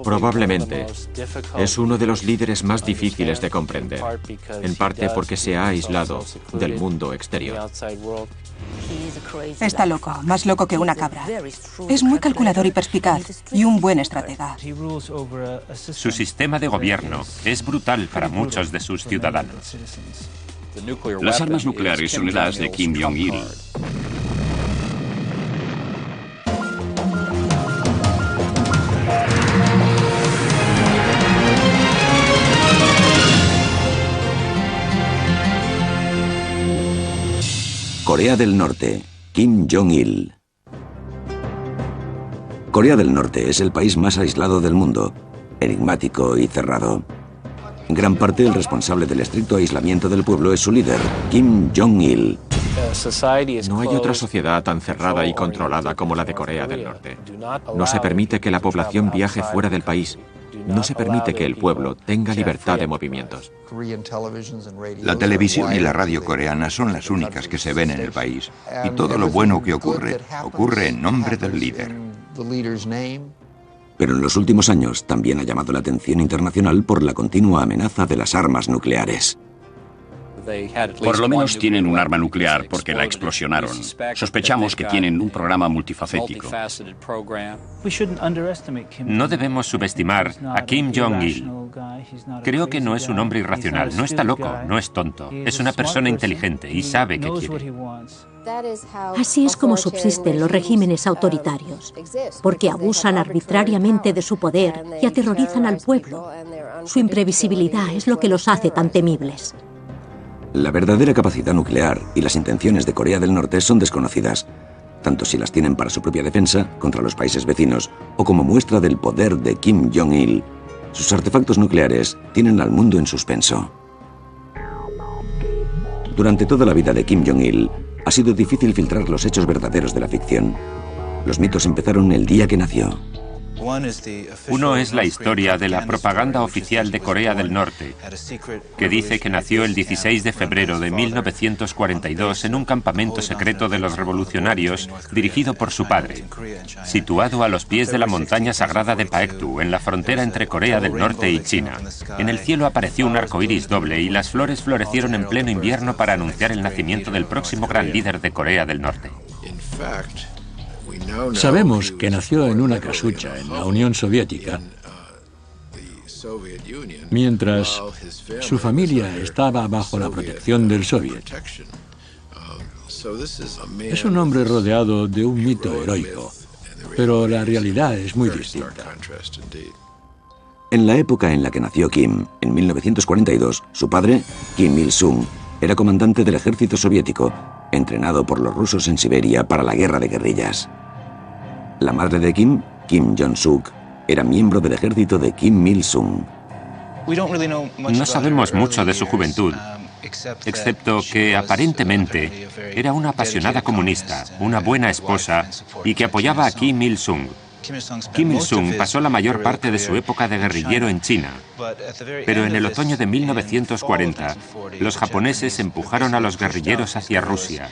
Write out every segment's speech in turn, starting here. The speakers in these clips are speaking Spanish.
Probablemente es uno de los líderes más difíciles de comprender, en parte porque se ha aislado del mundo exterior. Está loco, más loco que una cabra. Es muy calculador y perspicaz, y un buen estratega. Su sistema de gobierno es brutal para muchos de sus ciudadanos. Las armas nucleares son el as de Kim Jong-il. Corea del Norte, Kim Jong-il. Corea del Norte es el país más aislado del mundo, enigmático y cerrado. En gran parte el responsable del estricto aislamiento del pueblo es su líder, Kim Jong-il. No hay otra sociedad tan cerrada y controlada como la de Corea del Norte. No se permite que la población viaje fuera del país. No se permite que el pueblo tenga libertad de movimientos. La televisión y la radio coreana son las únicas que se ven en el país. Y todo lo bueno que ocurre en nombre del líder. Pero en los últimos años también ha llamado la atención internacional por la continua amenaza de las armas nucleares. Por lo menos tienen un arma nuclear porque la explosionaron. Sospechamos que tienen un programa multifacético. No debemos subestimar a Kim Jong-il. Creo que no es un hombre irracional, no está loco, no es tonto. Es una persona inteligente y sabe qué quiere. Así es como subsisten los regímenes autoritarios, porque abusan arbitrariamente de su poder y aterrorizan al pueblo. Su imprevisibilidad es lo que los hace tan temibles. La verdadera capacidad nuclear y las intenciones de Corea del Norte son desconocidas, tanto si las tienen para su propia defensa contra los países vecinos o como muestra del poder de Kim Jong-il. Sus artefactos nucleares tienen al mundo en suspenso. Durante toda la vida de Kim Jong-il, ha sido difícil filtrar los hechos verdaderos de la ficción. Los mitos empezaron el día que nació. Uno es la historia de la propaganda oficial de Corea del Norte, que dice que nació el 16 de febrero de 1942 en un campamento secreto de los revolucionarios dirigido por su padre, situado a los pies de la montaña sagrada de Paektu, en la frontera entre Corea del Norte y China. En el cielo apareció un arco iris doble y las flores florecieron en pleno invierno para anunciar el nacimiento del próximo gran líder de Corea del Norte. Sabemos que nació en una casucha en la Unión Soviética, mientras su familia estaba bajo la protección del Soviet. Es un hombre rodeado de un mito heroico, pero la realidad es muy distinta. En la época en la que nació Kim, en 1942, su padre, Kim Il-sung, era comandante del ejército soviético, entrenado por los rusos en Siberia para la guerra de guerrillas. La madre de Kim, Kim Jong-suk, era miembro del ejército de Kim Il-sung. No sabemos mucho de su juventud, excepto que aparentemente era una apasionada comunista, una buena esposa y que apoyaba a Kim Il-sung. Kim Il-sung pasó la mayor parte de su época de guerrillero en China, pero en el otoño de 1940 los japoneses empujaron a los guerrilleros hacia Rusia,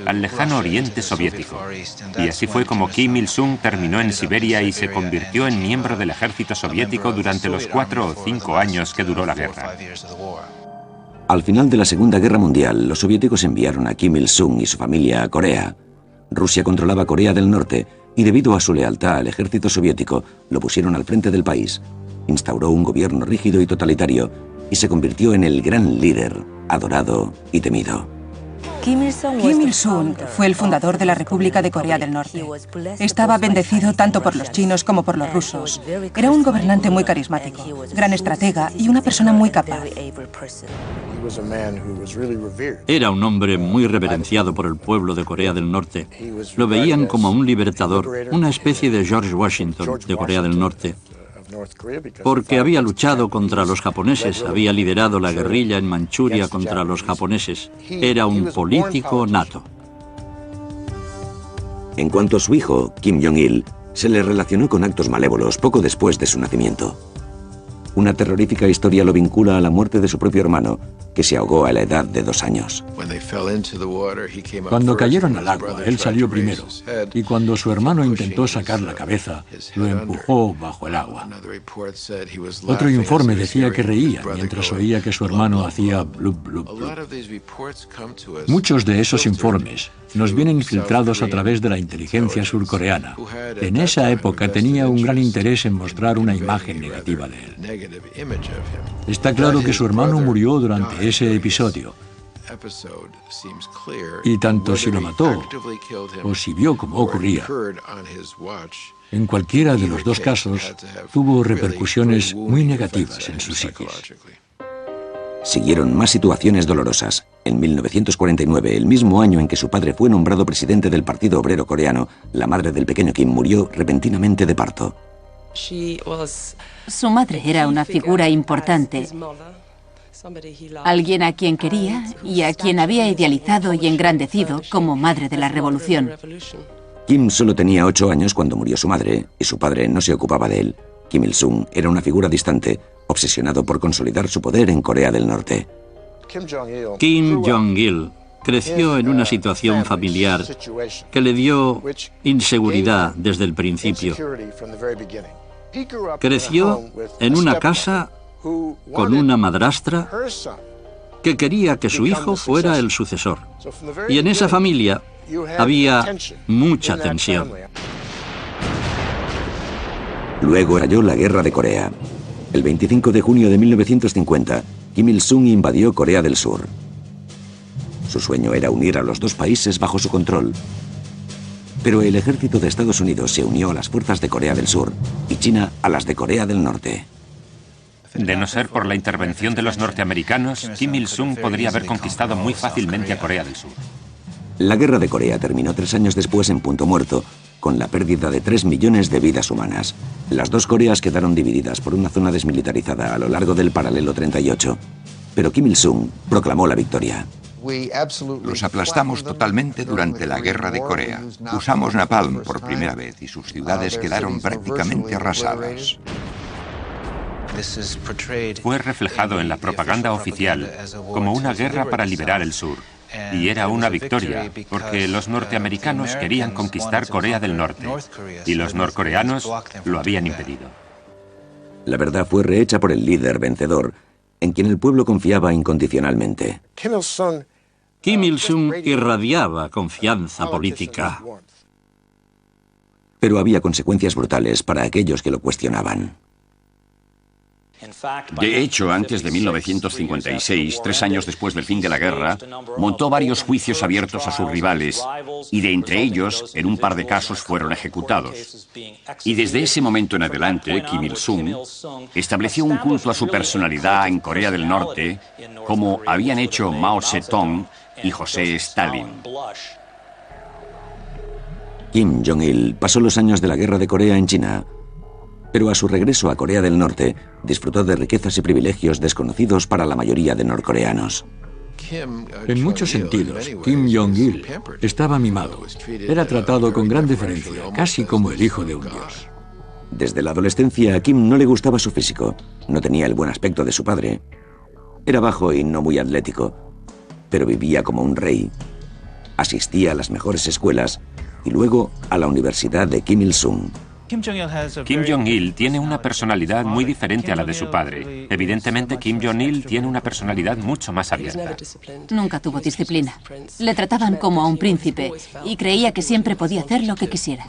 al lejano oriente soviético, y así fue como Kim Il-sung terminó en Siberia y se convirtió en miembro del ejército soviético durante los 4 o 5 años que duró la guerra. Al final de la Segunda Guerra Mundial, los soviéticos enviaron a Kim Il-sung y su familia a Corea. Rusia controlaba Corea del Norte y debido a su lealtad al ejército soviético, lo pusieron al frente del país. Instauró un gobierno rígido y totalitario y se convirtió en el gran líder, adorado y temido. Kim Il-sung fue el fundador de la República de Corea del Norte. Estaba bendecido tanto por los chinos como por los rusos. Era un gobernante muy carismático, gran estratega y una persona muy capaz. Era un hombre muy reverenciado por el pueblo de Corea del Norte. Lo veían como un libertador, una especie de George Washington de Corea del Norte. Porque había luchado contra los japoneses, había liderado la guerrilla en Manchuria contra los japoneses. Era un político nato. En cuanto a su hijo, Kim Jong-il, se le relacionó con actos malévolos poco después de su nacimiento. Una terrorífica historia lo vincula a la muerte de su propio hermano, que se ahogó a la edad de 2 años. Cuando cayeron al agua, él salió primero, y cuando su hermano intentó sacar la cabeza, lo empujó bajo el agua. Otro informe decía que reía mientras oía que su hermano hacía blub, blub, blub. Muchos de esos informes nos vienen filtrados a través de la inteligencia surcoreana, que en esa época tenía un gran interés en mostrar una imagen negativa de él. Está claro que su hermano murió durante ese episodio, y tanto si lo mató o si vio cómo ocurría, en cualquiera de los dos casos tuvo repercusiones muy negativas en sus hijos. Siguieron más situaciones dolorosas. En 1949, el mismo año en que su padre fue nombrado presidente del Partido Obrero Coreano, la madre del pequeño Kim murió repentinamente de parto. Su madre era una figura importante, alguien a quien quería y a quien había idealizado y engrandecido como madre de la revolución. Kim solo tenía 8 años cuando murió su madre, y su padre no se ocupaba de él. Kim Il-sung era una figura distante, obsesionado por consolidar su poder en Corea del Norte. Kim Jong-il creció en una situación familiar que le dio inseguridad desde el principio. Creció en una casa con una madrastra que quería que su hijo fuera el sucesor. Y en esa familia había mucha tensión. Luego estalló la Guerra de Corea. El 25 de junio de 1950, Kim Il-sung invadió Corea del Sur. Su sueño era unir a los dos países bajo su control. Pero el ejército de Estados Unidos se unió a las fuerzas de Corea del Sur y China a las de Corea del Norte. De no ser por la intervención de los norteamericanos, Kim Il-sung podría haber conquistado muy fácilmente a Corea del Sur. La Guerra de Corea terminó 3 años después en punto muerto, con la pérdida de 3 millones de vidas humanas. Las dos Coreas quedaron divididas por una zona desmilitarizada a lo largo del paralelo 38. Pero Kim Il-sung proclamó la victoria. Los aplastamos totalmente durante la Guerra de Corea. Usamos napalm por primera vez y sus ciudades quedaron prácticamente arrasadas. Fue reflejado en la propaganda oficial como una guerra para liberar el sur. Y era una victoria, porque los norteamericanos querían conquistar Corea del Norte, y los norcoreanos lo habían impedido. La verdad fue rehecha por el líder vencedor, en quien el pueblo confiaba incondicionalmente. Kim Il-sung irradiaba confianza política. Pero había consecuencias brutales para aquellos que lo cuestionaban. De hecho, antes de 1956, 3 años después del fin de la guerra, montó varios juicios abiertos a sus rivales y de entre ellos, en un par de casos, fueron ejecutados. Y desde ese momento en adelante, Kim Il-sung estableció un culto a su personalidad en Corea del Norte, como habían hecho Mao Zedong y José Stalin. Kim Jong-il pasó los años de la Guerra de Corea en China, pero a su regreso a Corea del Norte disfrutó de riquezas y privilegios desconocidos para la mayoría de norcoreanos. En muchos sentidos, Kim Jong-il estaba mimado. Era tratado con gran deferencia, casi como el hijo de un dios. Desde la adolescencia a Kim no le gustaba su físico. No tenía el buen aspecto de su padre. Era bajo y no muy atlético, pero vivía como un rey. Asistía a las mejores escuelas y luego a la Universidad de Kim Il-sung. Kim Jong-il tiene una personalidad muy diferente a la de su padre. Evidentemente, Kim Jong-il tiene una personalidad mucho más abierta. Nunca tuvo disciplina. Le trataban como a un príncipe y creía que siempre podía hacer lo que quisiera.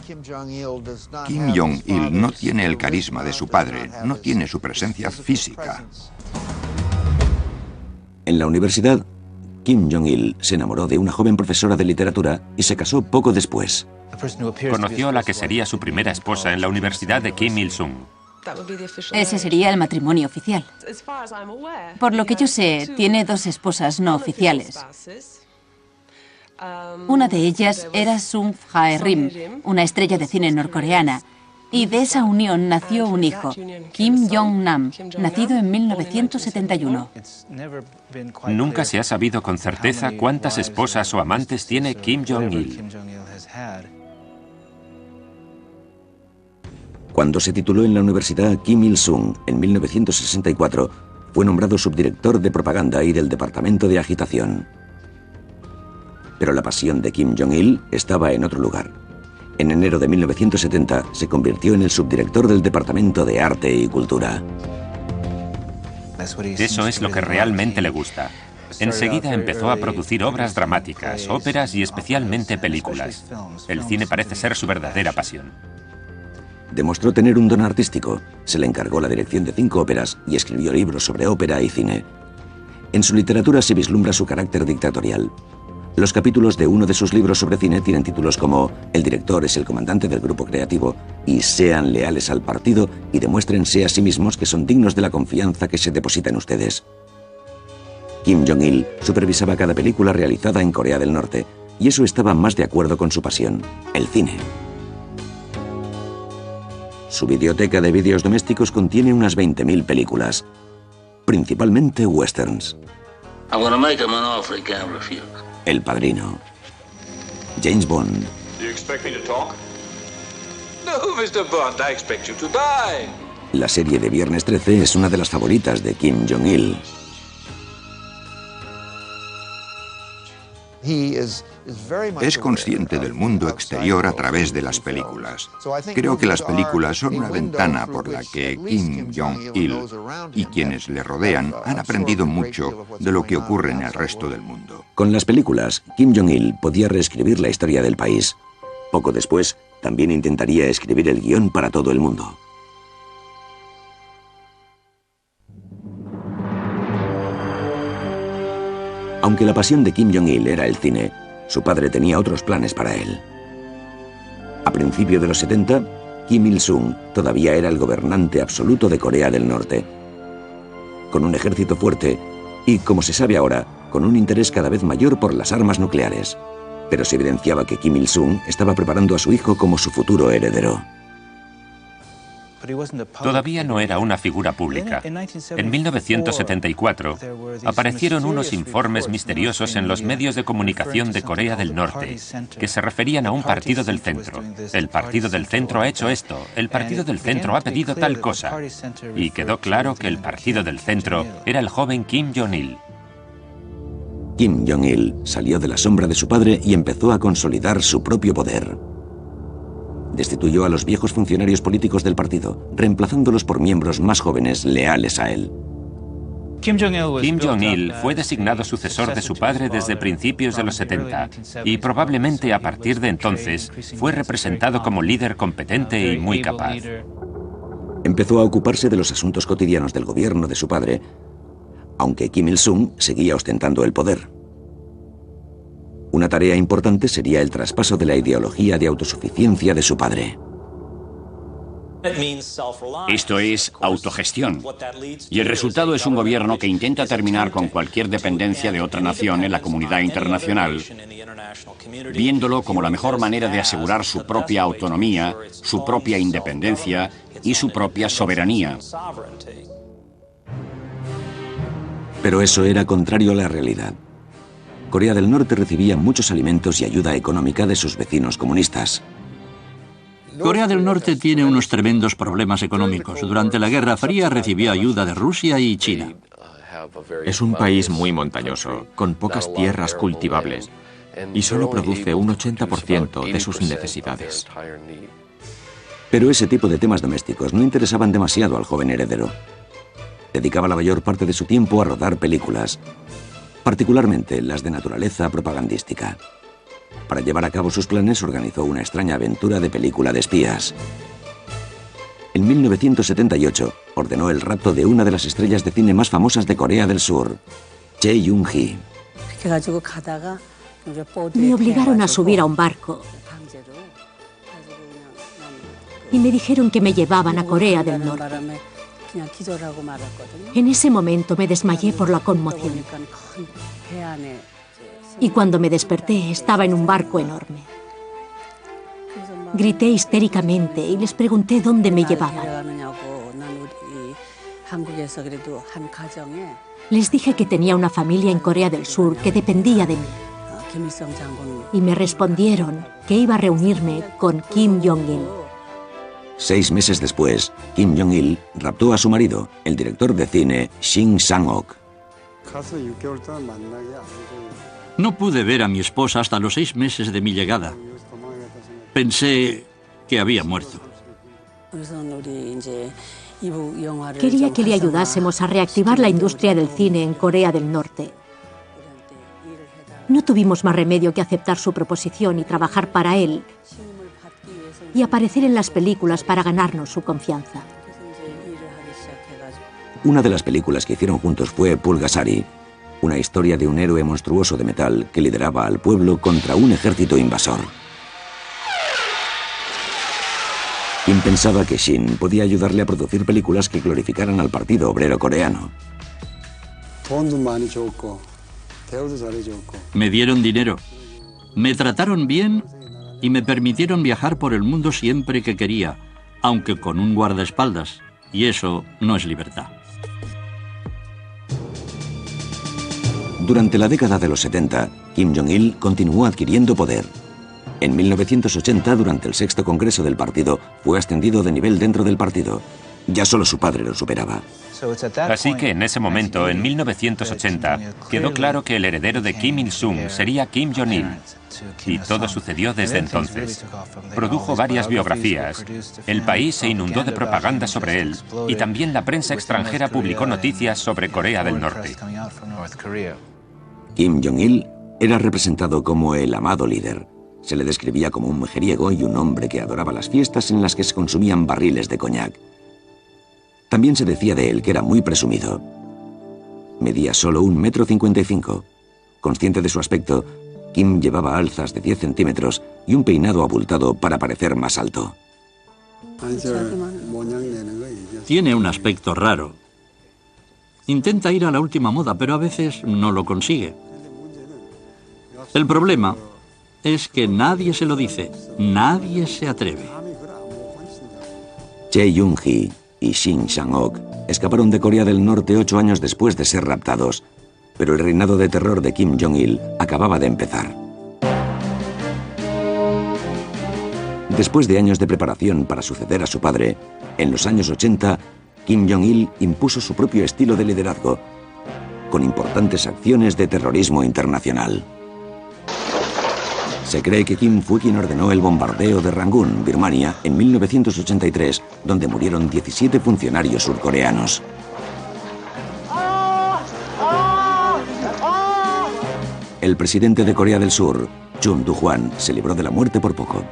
Kim Jong-il no tiene el carisma de su padre, no tiene su presencia física. En la universidad, Kim Jong-il se enamoró de una joven profesora de literatura y se casó poco después. Conoció a la que sería su primera esposa en la Universidad de Kim Il-sung. Ese sería el matrimonio oficial. Por lo que yo sé, tiene 2 esposas no oficiales. Una de ellas era Sung Jae-rim, una estrella de cine norcoreana. Y de esa unión nació un hijo, Kim Jong-nam, nacido en 1971. Nunca se ha sabido con certeza cuántas esposas o amantes tiene Kim Jong-il. Cuando se tituló en la Universidad Kim Il-sung en 1964, fue nombrado subdirector de propaganda y del departamento de agitación. Pero la pasión de Kim Jong-il estaba en otro lugar. En enero de 1970 se convirtió en el subdirector del departamento de arte y cultura. Eso es lo que realmente le gusta. Enseguida empezó a producir obras dramáticas, óperas y especialmente películas. El cine parece ser su verdadera pasión. Demostró tener un don artístico. Se le encargó la dirección de 5 óperas y escribió libros sobre ópera y cine. En su literatura se vislumbra su carácter dictatorial. Los capítulos de uno de sus libros sobre cine tienen títulos como El director es el comandante del grupo creativo y Sean leales al partido y demuéstrense a sí mismos que son dignos de la confianza que se deposita en ustedes. Kim Jong-il supervisaba cada película realizada en Corea del Norte y eso estaba más de acuerdo con su pasión, el cine. Su videoteca de vídeos domésticos contiene unas 20.000 películas, principalmente westerns. El Padrino, James Bond, la serie de Viernes 13 es una de las favoritas de Kim Jong-il. Es consciente del mundo exterior a través de las películas. Creo que las películas son una ventana por la que Kim Jong-il y quienes le rodean han aprendido mucho de lo que ocurre en el resto del mundo. Con las películas, Kim Jong-il podía reescribir la historia del país. Poco después, también intentaría escribir el guión para todo el mundo. Aunque la pasión de Kim Jong-il era el cine, su padre tenía otros planes para él. A principios de los 70, Kim Il-sung todavía era el gobernante absoluto de Corea del Norte. Con un ejército fuerte y, como se sabe ahora, con un interés cada vez mayor por las armas nucleares. Pero se evidenciaba que Kim Il-sung estaba preparando a su hijo como su futuro heredero. Todavía no era una figura pública. En 1974 aparecieron unos informes misteriosos en los medios de comunicación de Corea del Norte que se referían a un partido del centro. El partido del centro ha hecho esto, el partido del centro ha pedido tal cosa. Y quedó claro que el partido del centro era el joven Kim Jong-il. Kim Jong-il salió de la sombra de su padre y empezó a consolidar su propio poder. Destituyó a los viejos funcionarios políticos del partido, reemplazándolos por miembros más jóvenes leales a él. Kim Jong-il fue designado sucesor de su padre desde principios de los 70 y probablemente a partir de entonces fue representado como líder competente y muy capaz. Empezó a ocuparse de los asuntos cotidianos del gobierno de su padre, aunque Kim Il-sung seguía ostentando el poder. Una tarea importante sería el traspaso de la ideología de autosuficiencia de su padre. Esto es autogestión. Y el resultado es un gobierno que intenta terminar con cualquier dependencia de otra nación en la comunidad internacional, viéndolo como la mejor manera de asegurar su propia autonomía, su propia independencia y su propia soberanía. Pero eso era contrario a la realidad. Corea del Norte recibía muchos alimentos y ayuda económica de sus vecinos comunistas. Corea del Norte tiene unos tremendos problemas económicos. Durante la Guerra Fría recibió ayuda de Rusia y China. Es un país muy montañoso, con pocas tierras cultivables, y solo produce un 80% de sus necesidades. Pero ese tipo de temas domésticos no interesaban demasiado al joven heredero. Dedicaba la mayor parte de su tiempo a rodar películas, particularmente las de naturaleza propagandística. Para llevar a cabo sus planes organizó una extraña aventura de película de espías. En 1978 ordenó el rapto de una de las estrellas de cine más famosas de Corea del Sur, Choi Yun-hee. Me obligaron a subir a un barco y me dijeron que me llevaban a Corea del Norte. En ese momento me desmayé por la conmoción. Y cuando me desperté estaba en un barco enorme. Grité histéricamente y les pregunté dónde me llevaban. Les dije que tenía una familia en Corea del Sur que dependía de mí. Y me respondieron que iba a reunirme con Kim Jong-il. 6 meses después, Kim Jong-il raptó a su marido, el director de cine Shin Sang-ok. No pude ver a mi esposa hasta los 6 meses de mi llegada. Pensé que había muerto. Quería que le ayudásemos a reactivar la industria del cine en Corea del Norte. No tuvimos más remedio que aceptar su proposición y trabajar para él y aparecer en las películas para ganarnos su confianza. Una de las películas que hicieron juntos fue Pulgasari, una historia de un héroe monstruoso de metal que lideraba al pueblo contra un ejército invasor. Kim pensaba que Shin podía ayudarle a producir películas que glorificaran al Partido Obrero Coreano. Me dieron dinero, me trataron bien y me permitieron viajar por el mundo siempre que quería, aunque con un guardaespaldas, y eso no es libertad. Durante la década de los 70, Kim Jong-il continuó adquiriendo poder. En 1980, durante el 6º Congreso del partido, fue ascendido de nivel dentro del partido. Ya solo su padre lo superaba. Así que en ese momento, en 1980, quedó claro que el heredero de Kim Il-sung sería Kim Jong-il. Y todo sucedió desde entonces. Produjo varias biografías. El país se inundó de propaganda sobre él. Y también la prensa extranjera publicó noticias sobre Corea del Norte. Kim Jong-il era representado como el amado líder. Se le describía como un mujeriego y un hombre que adoraba las fiestas en las que se consumían barriles de coñac. También se decía de él que era muy presumido. Medía solo 1,55 m. Consciente de su aspecto, Kim llevaba alzas de 10 centímetros y un peinado abultado para parecer más alto. Tiene un aspecto raro. Intenta ir a la última moda, pero a veces no lo consigue. El problema es que nadie se lo dice, nadie se atreve. Che Yoon-hee y Shin Sang-ok escaparon de Corea del Norte 8 años después de ser raptados, pero el reinado de terror de Kim Jong-il acababa de empezar. Después de años de preparación para suceder a su padre, en los años 80, Kim Jong-il impuso su propio estilo de liderazgo, con importantes acciones de terrorismo internacional. Se cree que Kim fue quien ordenó el bombardeo de Rangún, Birmania, en 1983, donde murieron 17 funcionarios surcoreanos. El presidente de Corea del Sur, Chun Doo-hwan, se libró de la muerte por poco.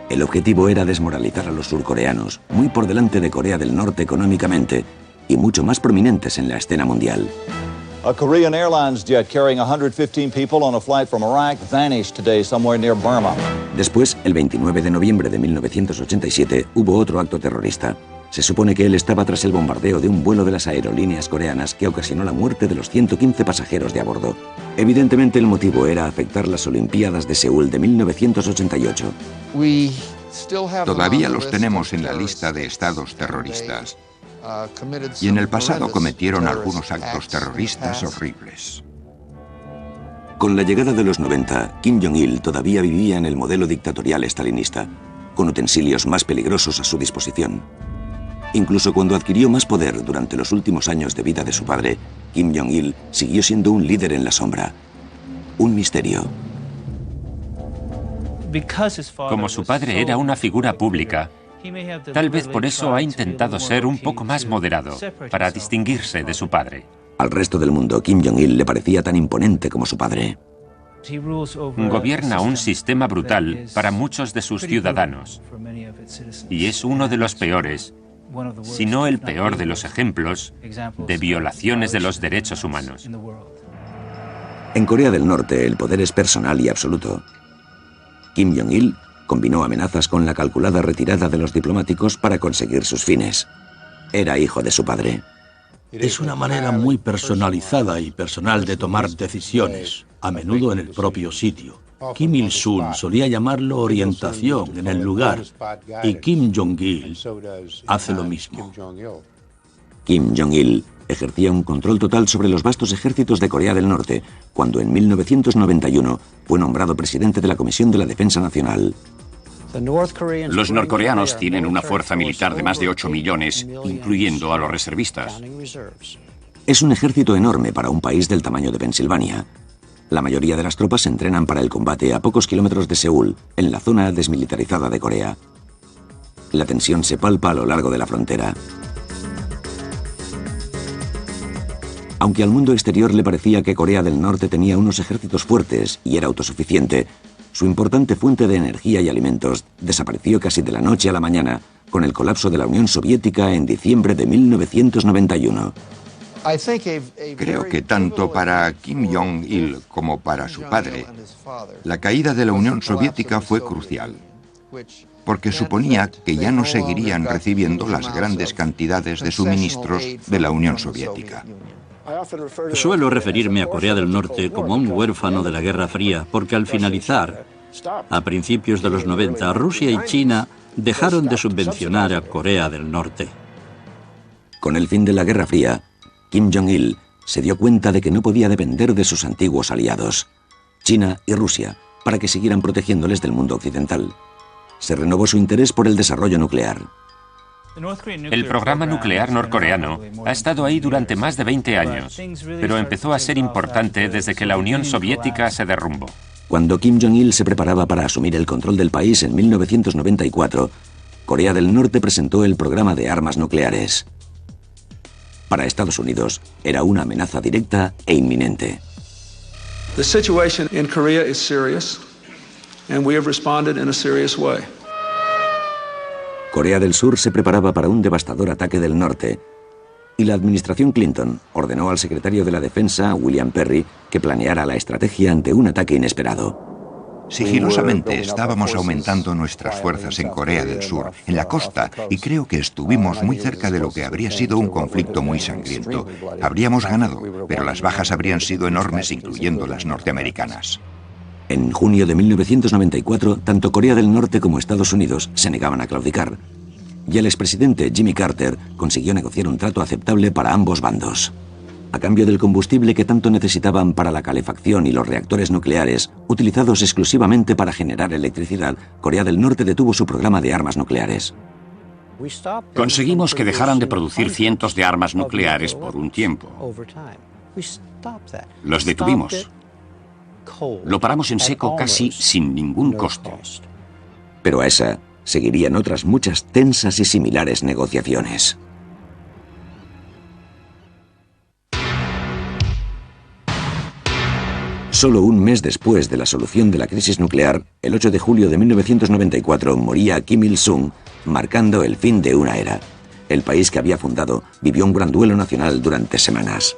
El objetivo era desmoralizar a los surcoreanos, muy por delante de Corea del Norte económicamente y mucho más prominentes en la escena mundial. A Korean Airlines jet carrying 115 people on a flight from Iraq vanished today somewhere near Burma. Después, el 29 de noviembre de 1987, hubo otro acto terrorista. Se supone que él estaba tras el bombardeo de un vuelo de las aerolíneas coreanas que ocasionó la muerte de los 115 pasajeros de a bordo. Evidentemente, el motivo era afectar las Olimpiadas de Seúl de 1988. Todavía los tenemos en la lista de estados terroristas. Y en el pasado cometieron algunos actos terroristas horribles. Con la llegada de los 90, Kim Jong-il todavía vivía en el modelo dictatorial estalinista, con utensilios más peligrosos a su disposición. Incluso cuando adquirió más poder durante los últimos años de vida de su padre, Kim Jong-il siguió siendo un líder en la sombra. Un misterio. Como su padre era una figura pública, tal vez por eso ha intentado ser un poco más moderado, para distinguirse de su padre. Al resto del mundo, Kim Jong-il le parecía tan imponente como su padre. Gobierna un sistema brutal para muchos de sus ciudadanos. Y es uno de los peores, si no el peor de los ejemplos de violaciones de los derechos humanos. En Corea del Norte, el poder es personal y absoluto. Kim Jong-il combinó amenazas con la calculada retirada de los diplomáticos para conseguir sus fines. Era hijo de su padre. Es una manera muy personalizada y personal de tomar decisiones, a menudo en el propio sitio. Kim Il-sung solía llamarlo orientación en el lugar, y Kim Jong-il hace lo mismo. Kim Jong-il ejercía un control total sobre los vastos ejércitos de Corea del Norte, cuando en 1991 fue nombrado presidente de la Comisión de la Defensa Nacional. Los norcoreanos tienen una fuerza militar de más de 8 millones, incluyendo a los reservistas. Es un ejército enorme para un país del tamaño de Pensilvania. La mayoría de las tropas se entrenan para el combate a pocos kilómetros de Seúl, en la zona desmilitarizada de Corea. La tensión se palpa a lo largo de la frontera. Aunque al mundo exterior le parecía que Corea del Norte tenía unos ejércitos fuertes y era autosuficiente, su importante fuente de energía y alimentos desapareció casi de la noche a la mañana con el colapso de la Unión Soviética en diciembre de 1991. Creo que tanto para Kim Jong-il como para su padre, la caída de la Unión Soviética fue crucial, porque suponía que ya no seguirían recibiendo las grandes cantidades de suministros de la Unión Soviética. Suelo referirme a Corea del Norte como un huérfano de la Guerra Fría, porque al finalizar, a principios de los 90, Rusia y China dejaron de subvencionar a Corea del Norte. Con el fin de la Guerra Fría, Kim Jong-il se dio cuenta de que no podía depender de sus antiguos aliados, China y Rusia, para que siguieran protegiéndoles del mundo occidental. Se renovó su interés por el desarrollo nuclear. El programa nuclear norcoreano ha estado ahí durante más de 20 años, pero empezó a ser importante desde que la Unión Soviética se derrumbó. Cuando Kim Jong-il se preparaba para asumir el control del país en 1994, Corea del Norte presentó el programa de armas nucleares. Para Estados Unidos, era una amenaza directa e inminente. The situation in Korea is serious, and we have responded in a serious way. Corea del Sur se preparaba para un devastador ataque del norte, y la administración Clinton ordenó al secretario de la Defensa, William Perry, que planeara la estrategia ante un ataque inesperado. Sigilosamente estábamos aumentando nuestras fuerzas en Corea del Sur, en la costa, y creo que estuvimos muy cerca de lo que habría sido un conflicto muy sangriento. Habríamos ganado, pero las bajas habrían sido enormes, incluyendo las norteamericanas. En junio de 1994, tanto Corea del Norte como Estados Unidos se negaban a claudicar, y el expresidente Jimmy Carter consiguió negociar un trato aceptable para ambos bandos. A cambio del combustible que tanto necesitaban para la calefacción y los reactores nucleares, utilizados exclusivamente para generar electricidad, Corea del Norte detuvo su programa de armas nucleares. Conseguimos que dejaran de producir cientos de armas nucleares por un tiempo. Los detuvimos. Lo paramos en seco casi sin ningún costo. Pero a esa seguirían otras muchas tensas y similares negociaciones. Solo un mes después de la solución de la crisis nuclear, el 8 de julio de 1994, moría Kim Il-sung, marcando el fin de una era. El país que había fundado vivió un gran duelo nacional durante semanas.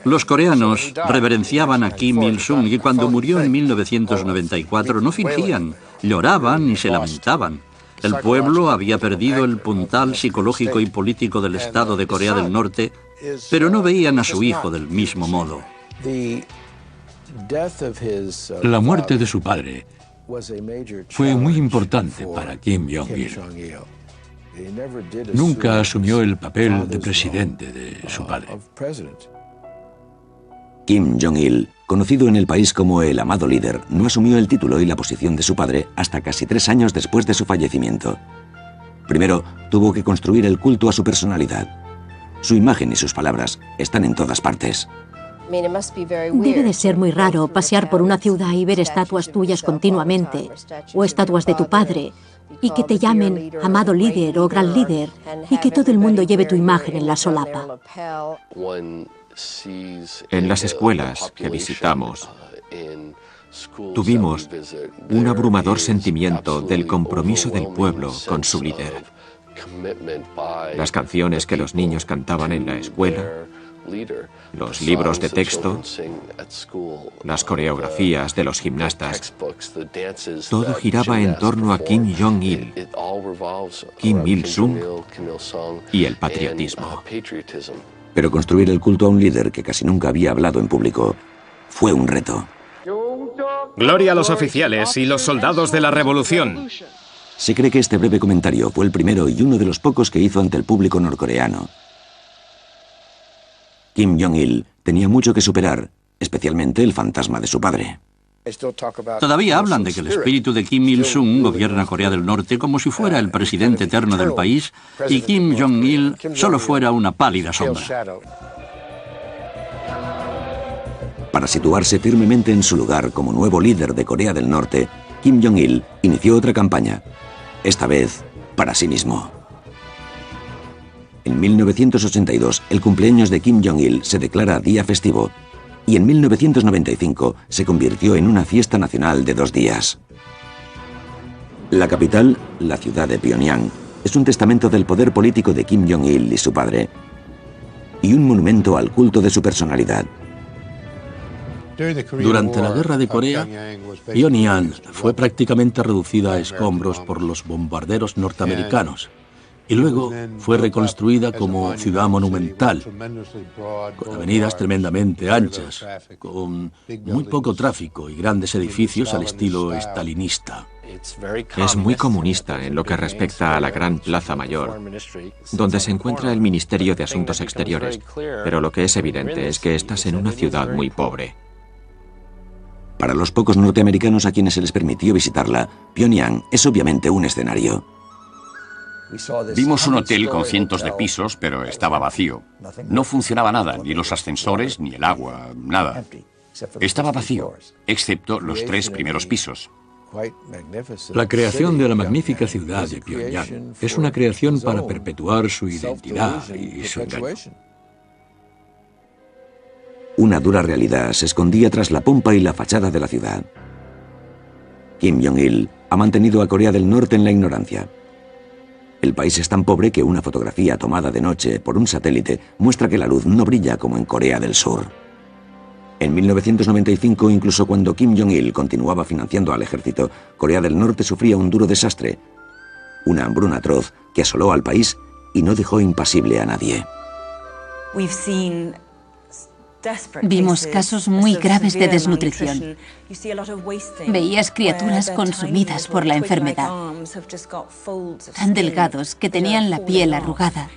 Los coreanos reverenciaban a Kim Il-sung y cuando murió en 1994 no fingían, lloraban y se lamentaban. El pueblo había perdido el puntal psicológico y político del Estado de Corea del Norte, pero no veían a su hijo del mismo modo. La muerte de su padre fue muy importante para Kim Jong-il. Nunca asumió el papel de presidente de su padre. Kim Jong-il, conocido en el país como el amado líder, no asumió el título y la posición de su padre hasta casi 3 años después de su fallecimiento. Primero, tuvo que construir el culto a su personalidad. Su imagen y sus palabras están en todas partes. Debe de ser muy raro pasear por una ciudad y ver estatuas tuyas continuamente, o estatuas de tu padre, y que te llamen amado líder o gran líder, y que todo el mundo lleve tu imagen en la solapa. En las escuelas que visitamos, tuvimos un abrumador sentimiento del compromiso del pueblo con su líder. Las canciones que los niños cantaban en la escuela, los libros de texto, las coreografías de los gimnastas, todo giraba en torno a Kim Jong-il, Kim Il-sung y el patriotismo. Pero construir el culto a un líder que casi nunca había hablado en público fue un reto. Gloria a los oficiales y los soldados de la revolución. Se cree que este breve comentario fue el primero y uno de los pocos que hizo ante el público norcoreano. Kim Jong-il tenía mucho que superar, especialmente el fantasma de su padre. Todavía hablan de que el espíritu de Kim Il-sung gobierna Corea del Norte como si fuera el presidente eterno del país y Kim Jong-il solo fuera una pálida sombra. Para situarse firmemente en su lugar como nuevo líder de Corea del Norte, Kim Jong-il inició otra campaña, esta vez para sí mismo. En 1982, el cumpleaños de Kim Jong-il se declara día festivo y en 1995 se convirtió en una fiesta nacional de 2 días. La capital, la ciudad de Pyongyang, es un testamento del poder político de Kim Jong-il y su padre, y un monumento al culto de su personalidad. Durante la Guerra de Corea, Pyongyang fue prácticamente reducida a escombros por los bombarderos norteamericanos y luego fue reconstruida como ciudad monumental, con avenidas tremendamente anchas, con muy poco tráfico y grandes edificios al estilo estalinista. Es muy comunista en lo que respecta a la Gran Plaza Mayor, donde se encuentra el Ministerio de Asuntos Exteriores, pero lo que es evidente es que estás en una ciudad muy pobre. Para los pocos norteamericanos a quienes se les permitió visitarla, Pyongyang es obviamente un escenario. Vimos un hotel con cientos de pisos, pero estaba vacío. No funcionaba nada, ni los ascensores, ni el agua, nada. Estaba vacío, excepto los 3 primeros pisos. La creación de la magnífica ciudad de Pyongyang es una creación para perpetuar su identidad y su engaño. Una dura realidad se escondía tras la pompa y la fachada de la ciudad. Kim Jong-il ha mantenido a Corea del Norte en la ignorancia. El país es tan pobre que una fotografía tomada de noche por un satélite muestra que la luz no brilla como en Corea del Sur. En 1995, incluso cuando Kim Jong-il continuaba financiando al ejército, Corea del Norte sufría un duro desastre. Una hambruna atroz que asoló al país y no dejó impasible a nadie. Vimos casos muy graves de desnutrición. Veías criaturas consumidas por la enfermedad, tan delgados que tenían la piel arrugada.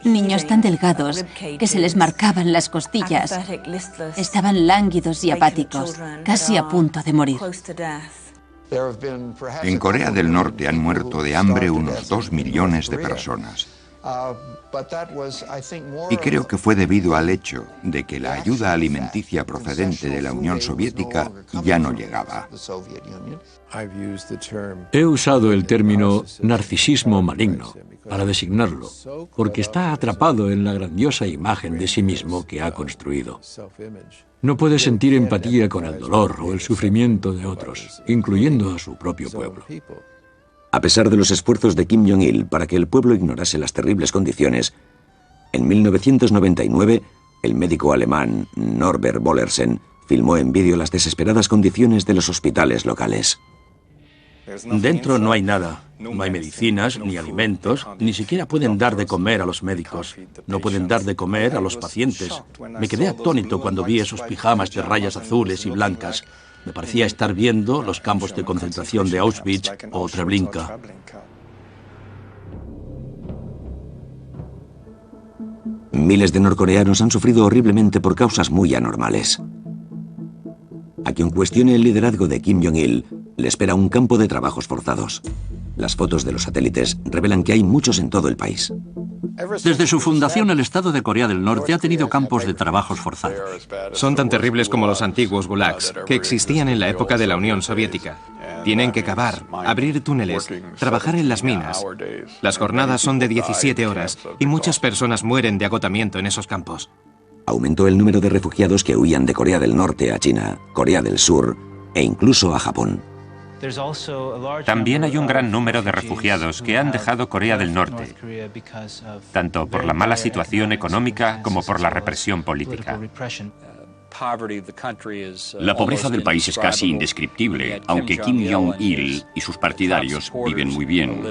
Niños tan delgados que se les marcaban las costillas. Estaban lánguidos y apáticos, casi a punto de morir. En Corea del Norte han muerto de hambre unos 2 millones de personas. Y creo que fue debido al hecho de que la ayuda alimenticia procedente de la Unión Soviética ya no llegaba. He usado el término narcisismo maligno para designarlo, porque está atrapado en la grandiosa imagen de sí mismo que ha construido. No puede sentir empatía con el dolor o el sufrimiento de otros, incluyendo a su propio pueblo. A pesar de los esfuerzos de Kim Jong-il para que el pueblo ignorase las terribles condiciones, en 1999, el médico alemán Norbert Bollersen filmó en vídeo las desesperadas condiciones de los hospitales locales. Dentro no hay nada. No hay medicinas, ni alimentos, ni siquiera pueden dar de comer a los médicos. No pueden dar de comer a los pacientes. Me quedé atónito cuando vi esos pijamas de rayas azules y blancas. Me parecía estar viendo los campos de concentración de Auschwitz o Treblinka. Miles de norcoreanos han sufrido horriblemente por causas muy anormales. A quien cuestione el liderazgo de Kim Jong-il, le espera un campo de trabajos forzados. Las fotos de los satélites revelan que hay muchos en todo el país. Desde su fundación, el Estado de Corea del Norte ha tenido campos de trabajos forzados. Son tan terribles como los antiguos gulags, que existían en la época de la Unión Soviética. Tienen que cavar, abrir túneles, trabajar en las minas. Las jornadas son de 17 horas y muchas personas mueren de agotamiento en esos campos. Aumentó el número de refugiados que huían de Corea del Norte a China, Corea del Sur e incluso a Japón. También hay un gran número de refugiados que han dejado Corea del Norte, tanto por la mala situación económica como por la represión política. La pobreza del país es casi indescriptible, aunque Kim Jong-il y sus partidarios viven muy bien.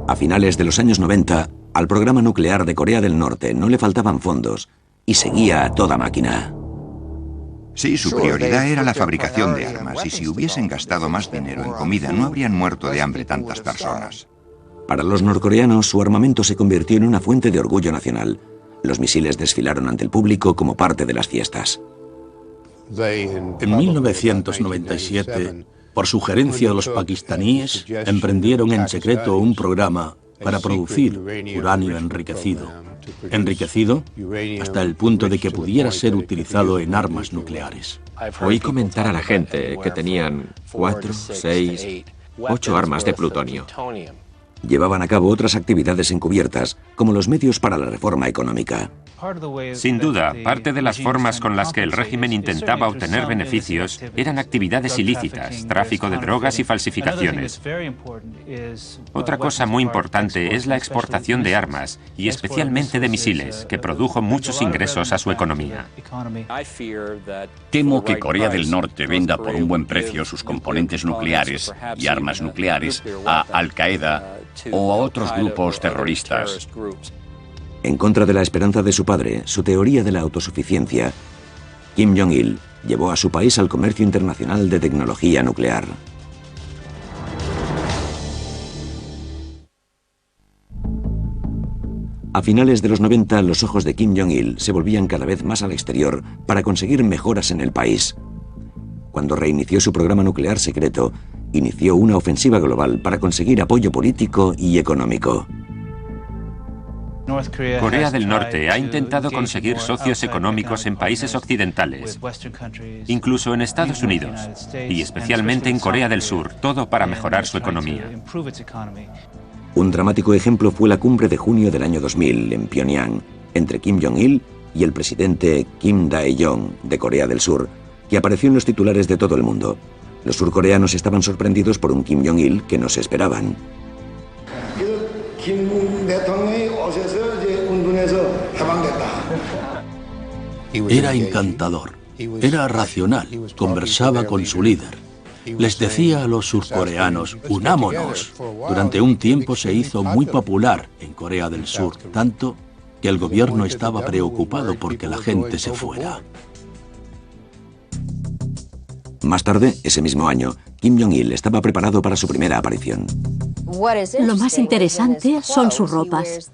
A finales de los años 90, al programa nuclear de Corea del Norte no le faltaban fondos y seguía a toda máquina. Sí, su prioridad era la fabricación de armas, y si hubiesen gastado más dinero en comida no habrían muerto de hambre tantas personas. Para los norcoreanos, su armamento se convirtió en una fuente de orgullo nacional. Los misiles desfilaron ante el público como parte de las fiestas. En 1997, por sugerencia de los pakistaníes, emprendieron en secreto un programa para producir uranio enriquecido hasta el punto de que pudiera ser utilizado en armas nucleares. Oí comentar a la gente que tenían 4, 6, 8 armas de plutonio. Llevaban a cabo otras actividades encubiertas, como los medios para la reforma económica. Sin duda, parte de las formas con las que el régimen intentaba obtener beneficios eran actividades ilícitas, tráfico de drogas y falsificaciones. Otra cosa muy importante es la exportación de armas, y especialmente de misiles, que produjo muchos ingresos a su economía. Temo que Corea del Norte venda por un buen precio sus componentes nucleares y armas nucleares a Al-Qaeda o a otros grupos terroristas. En contra de la esperanza de su padre, su teoría de la autosuficiencia, Kim Jong-il llevó a su país al comercio internacional de tecnología nuclear. A finales de los 90, los ojos de Kim Jong-il se volvían cada vez más al exterior para conseguir mejoras en el país. Cuando reinició su programa nuclear secreto, inició una ofensiva global para conseguir apoyo político y económico. Corea del Norte ha intentado conseguir socios económicos en países occidentales, incluso en Estados Unidos, y especialmente en Corea del Sur, todo para mejorar su economía. Un dramático ejemplo fue la cumbre de junio del año 2000 en Pyongyang, entre Kim Jong-il y el presidente Kim Dae-jong de Corea del Sur, que apareció en los titulares de todo el mundo. Los surcoreanos estaban sorprendidos por un Kim Jong-il que no se esperaban. Era encantador, era racional, conversaba con su líder. Les decía a los surcoreanos, unámonos. Durante un tiempo se hizo muy popular en Corea del Sur, tanto que el gobierno estaba preocupado porque la gente se fuera. Más tarde, ese mismo año, Kim Jong-il estaba preparado para su primera aparición. Lo más interesante son sus ropas.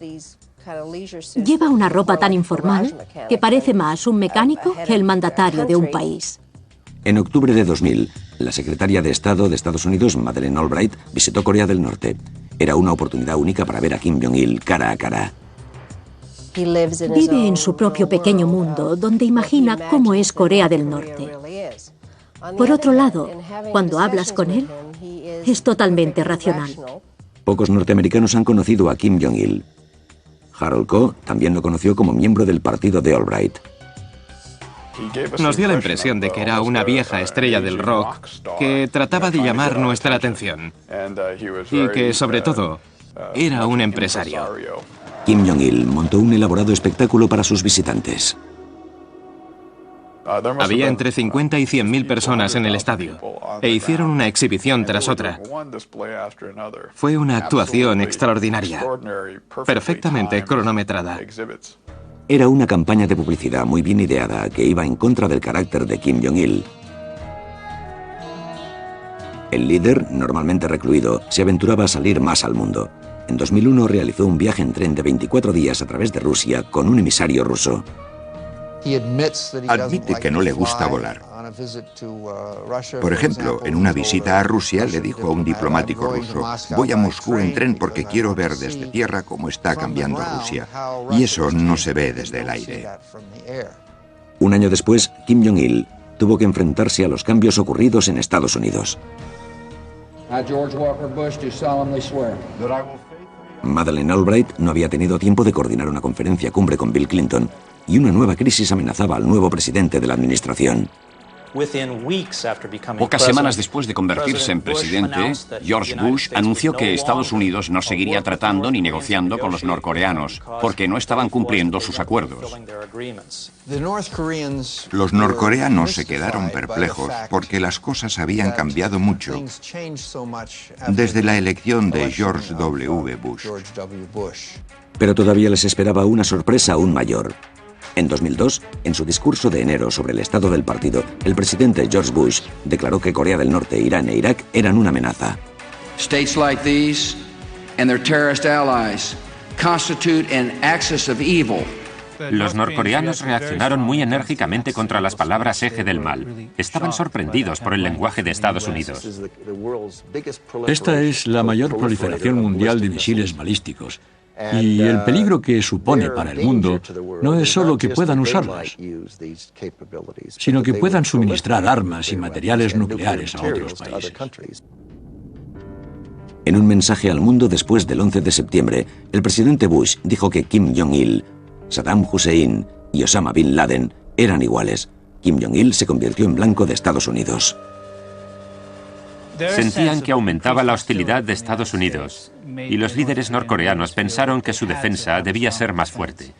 Lleva una ropa tan informal que parece más un mecánico que el mandatario de un país. En octubre de 2000, la secretaria de Estado de Estados Unidos, Madeleine Albright, visitó Corea del Norte. Era una oportunidad única para ver a Kim Jong-il cara a cara. Vive en su propio pequeño mundo, donde imagina cómo es Corea del Norte. Por otro lado, cuando hablas con él, es totalmente racional. Pocos norteamericanos han conocido a Kim Jong-il. Harold Koh también lo conoció como miembro del partido de Albright. Nos dio la impresión de que era una vieja estrella del rock que trataba de llamar nuestra atención y que, sobre todo, era un empresario. Kim Jong-il montó un elaborado espectáculo para sus visitantes. Había entre 50 y 100.000 personas en el estadio e hicieron una exhibición tras otra. Fue una actuación extraordinaria, perfectamente cronometrada. Era una campaña de publicidad muy bien ideada que iba en contra del carácter de Kim Jong-il. El líder, normalmente recluido, se aventuraba a salir más al mundo. En 2001 realizó un viaje en tren de 24 días a través de Rusia con un emisario ruso. Admite que no le gusta volar. Por ejemplo, en una visita a Rusia le dijo a un diplomático ruso: voy a Moscú en tren porque quiero ver desde tierra cómo está cambiando Rusia. Y eso no se ve desde el aire. Un año después, Kim Jong-il tuvo que enfrentarse a los cambios ocurridos en Estados Unidos. Madeleine Albright no había tenido tiempo de coordinar una conferencia cumbre con Bill Clinton, y una nueva crisis amenazaba al nuevo presidente de la administración. Pocas semanas después de convertirse en presidente, George Bush anunció que Estados Unidos no seguiría tratando ni negociando con los norcoreanos, porque no estaban cumpliendo sus acuerdos. Los norcoreanos se quedaron perplejos porque las cosas habían cambiado mucho desde la elección de George W. Bush. Pero todavía les esperaba una sorpresa aún mayor. En 2002, en su discurso de enero sobre el estado del partido, el presidente George Bush declaró que Corea del Norte, Irán e Irak eran una amenaza. States like these and their terrorist allies constitute an axis of evil Los norcoreanos reaccionaron muy enérgicamente contra las palabras eje del mal. Estaban sorprendidos por el lenguaje de Estados Unidos. Esta es la mayor proliferación mundial de misiles balísticos. Y el peligro que supone para el mundo no es solo que puedan usarlas, sino que puedan suministrar armas y materiales nucleares a otros países. En un mensaje al mundo después del 11 de septiembre, el presidente Bush dijo que Kim Jong-il, Saddam Hussein y Osama Bin Laden eran iguales. Kim Jong-il se convirtió en blanco de Estados Unidos. Sentían que aumentaba la hostilidad de Estados Unidos y los líderes norcoreanos pensaron que su defensa debía ser más fuerte.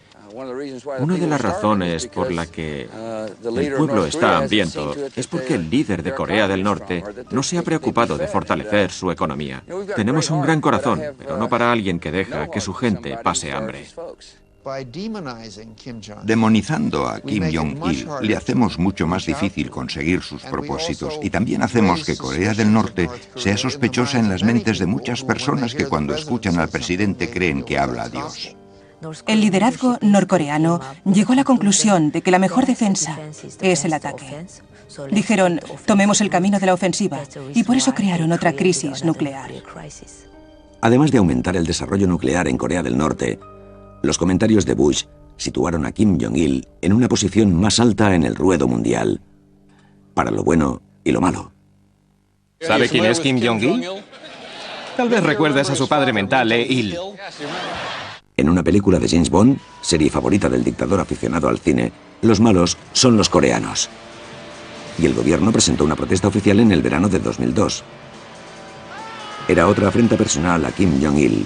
Una de las razones por la que el pueblo está hambriento es porque el líder de Corea del Norte no se ha preocupado de fortalecer su economía. Tenemos un gran corazón, pero no para alguien que deja que su gente pase hambre. Demonizando a Kim Jong-il, le hacemos mucho más difícil conseguir sus propósitos y también hacemos que Corea del Norte sea sospechosa en las mentes de muchas personas que cuando escuchan al presidente creen que habla a Dios. El liderazgo norcoreano llegó a la conclusión de que la mejor defensa es el ataque. Dijeron, tomemos el camino de la ofensiva, y por eso crearon otra crisis nuclear. Además de aumentar el desarrollo nuclear en Corea del Norte, los comentarios de Bush situaron a Kim Jong-il en una posición más alta en el ruedo mundial, para lo bueno y lo malo. ¿Sabe quién es Kim Jong-il? Tal vez recuerdes a su padre mental, Il. En una película de James Bond, serie favorita del dictador aficionado al cine, los malos son los coreanos. Y el gobierno presentó una protesta oficial en el verano de 2002. Era otra afrenta personal a Kim Jong-il.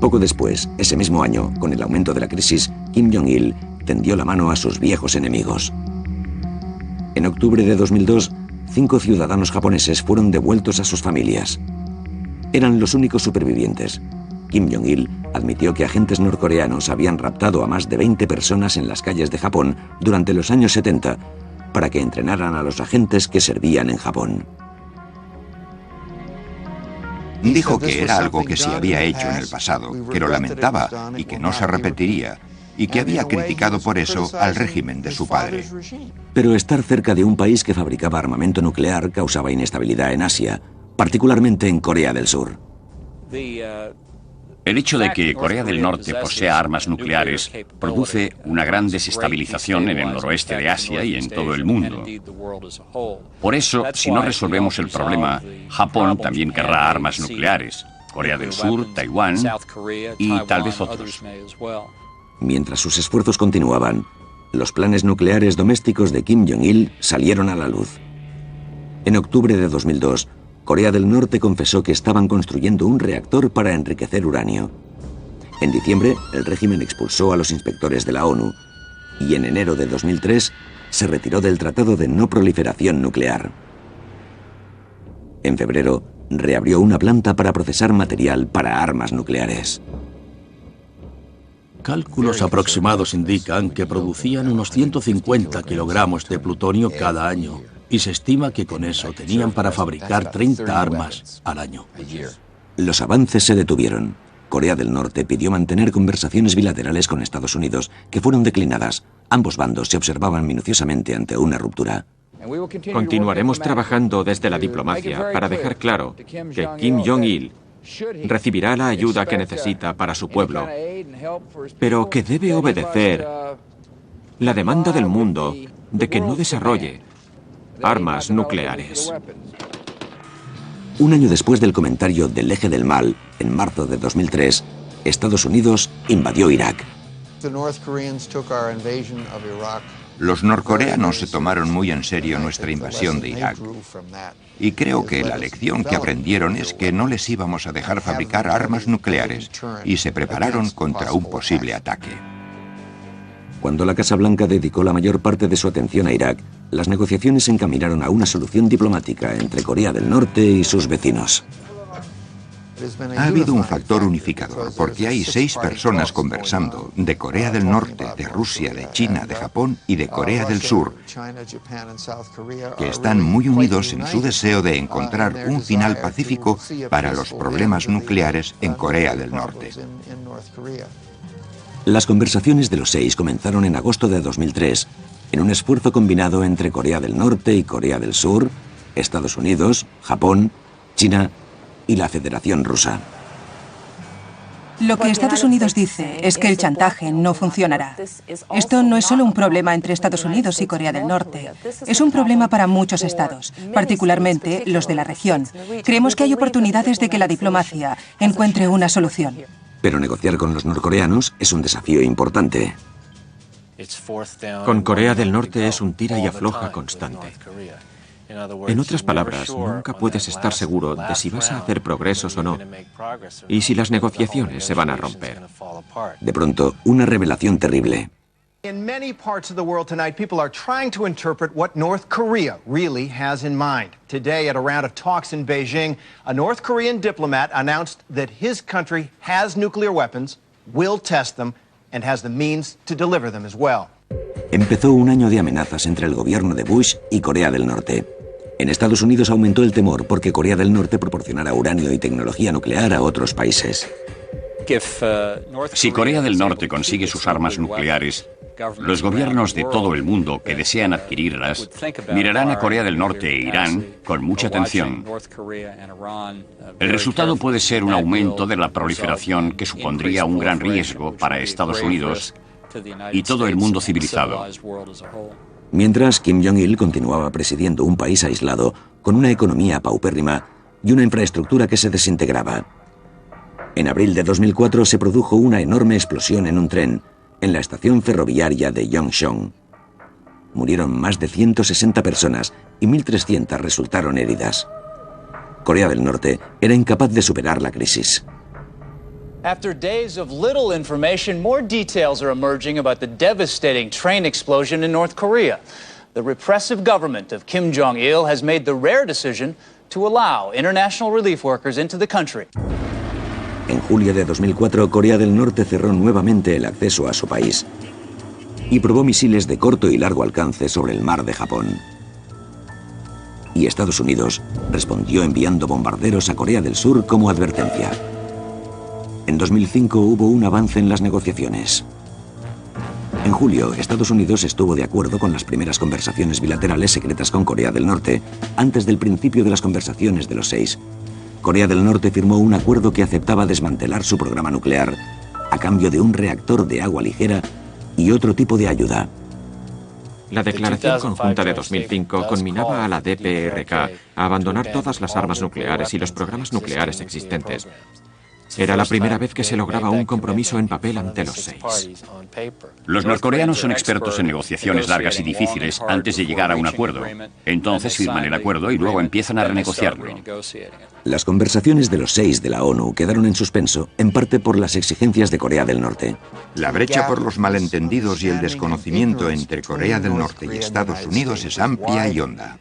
Poco después, ese mismo año, con el aumento de la crisis, Kim Jong-il tendió la mano a sus viejos enemigos. En octubre de 2002, 5 ciudadanos japoneses fueron devueltos a sus familias. Eran los únicos supervivientes. Kim Jong-il admitió que agentes norcoreanos habían raptado a más de 20 personas en las calles de Japón durante los años 70 para que entrenaran a los agentes que servían en Japón. Dijo que era algo que se había hecho en el pasado, que lo lamentaba y que no se repetiría, y que había criticado por eso al régimen de su padre. Pero estar cerca de un país que fabricaba armamento nuclear causaba inestabilidad en Asia, particularmente en Corea del Sur. El hecho de que Corea del Norte posea armas nucleares produce una gran desestabilización en el noroeste de Asia y en todo el mundo. Por eso, si no resolvemos el problema, Japón también querrá armas nucleares, Corea del Sur, Taiwán y tal vez otros. Mientras sus esfuerzos continuaban, los planes nucleares domésticos de Kim Jong-il salieron a la luz. En octubre de 2002, Corea del Norte confesó que estaban construyendo un reactor para enriquecer uranio. En diciembre, el régimen expulsó a los inspectores de la ONU y en enero de 2003 se retiró del Tratado de No Proliferación Nuclear. En febrero, reabrió una planta para procesar material para armas nucleares. Cálculos aproximados indican que producían unos 150 kilogramos de plutonio cada año. Y se estima que con eso tenían para fabricar 30 armas al año. Los avances se detuvieron. Corea del Norte pidió mantener conversaciones bilaterales con Estados Unidos, que fueron declinadas. Ambos bandos se observaban minuciosamente ante una ruptura. Continuaremos trabajando desde la diplomacia para dejar claro que Kim Jong-il recibirá la ayuda que necesita para su pueblo, pero que debe obedecer la demanda del mundo de que no desarrolle armas nucleares. Un año después del comentario del eje del mal, en marzo de 2003, Estados Unidos invadió Irak. Los norcoreanos se tomaron muy en serio nuestra invasión de Irak. Y creo que la lección que aprendieron es que no les íbamos a dejar fabricar armas nucleares y se prepararon contra un posible ataque. Cuando la Casa Blanca dedicó la mayor parte de su atención a Irak, las negociaciones se encaminaron a una solución diplomática entre Corea del Norte y sus vecinos. Ha habido un factor unificador, porque hay 6 personas conversando de Corea del Norte, de Rusia, de China, de Japón y de Corea del Sur, que están muy unidos en su deseo de encontrar un final pacífico para los problemas nucleares en Corea del Norte. Las conversaciones de los 6 comenzaron en agosto de 2003, en un esfuerzo combinado entre Corea del Norte y Corea del Sur, Estados Unidos, Japón, China y la Federación Rusa. Lo que Estados Unidos dice es que el chantaje no funcionará. Esto no es solo un problema entre Estados Unidos y Corea del Norte. Es un problema para muchos estados, particularmente los de la región. Creemos que hay oportunidades de que la diplomacia encuentre una solución. Pero negociar con los norcoreanos es un desafío importante. Con Corea del Norte es un tira y afloja constante. En otras palabras, nunca puedes estar seguro de si vas a hacer progresos o no, y si las negociaciones se van a romper. De pronto, una revelación terrible. In many parts of the world tonight, people are trying to interpret what North Korea really has in mind. Today, at a round of talks in Beijing, a North Korean diplomat announced that his country has nuclear weapons, will test them, and has the means to deliver them as well. Empezó un año de amenazas entre el gobierno de Bush y Corea del Norte. En Estados Unidos aumentó el temor porque Corea del Norte proporcionara uranio y tecnología nuclear a otros países. Si Corea del Norte consigue sus armas nucleares, los gobiernos de todo el mundo que desean adquirirlas mirarán a Corea del Norte e Irán con mucha atención. El resultado puede ser un aumento de la proliferación que supondría un gran riesgo para Estados Unidos y todo el mundo civilizado. Mientras, Kim Jong-il continuaba presidiendo un país aislado, con una economía paupérrima y una infraestructura que se desintegraba. En abril de 2004 se produjo una enorme explosión en un tren, en la estación ferroviaria de Yongchong. Murieron más de 160 personas y 1.300 resultaron heridas. Corea del Norte era incapaz de superar la crisis. After days of little information, more details are emerging about the devastating train explosion in North Korea. The repressive government of Kim Jong-il has made the rare decision to allow international relief workers into the country. En julio de 2004, Corea del Norte cerró nuevamente el acceso a su país y probó misiles de corto y largo alcance sobre el mar de Japón. Y Estados Unidos respondió enviando bombarderos a Corea del Sur como advertencia. En 2005 hubo un avance en las negociaciones. En julio, Estados Unidos estuvo de acuerdo con las primeras conversaciones bilaterales secretas con Corea del Norte, antes del principio de las conversaciones de los 6. Corea del Norte firmó un acuerdo que aceptaba desmantelar su programa nuclear a cambio de un reactor de agua ligera y otro tipo de ayuda. La declaración conjunta de 2005 conminaba a la DPRK a abandonar todas las armas nucleares y los programas nucleares existentes. Era la primera vez que se lograba un compromiso en papel ante los 6. Los norcoreanos son expertos en negociaciones largas y difíciles antes de llegar a un acuerdo. Entonces firman el acuerdo y luego empiezan a renegociarlo. Las conversaciones de los 6 de la ONU quedaron en suspenso, en parte por las exigencias de Corea del Norte. La brecha por los malentendidos y el desconocimiento entre Corea del Norte y Estados Unidos es amplia y honda.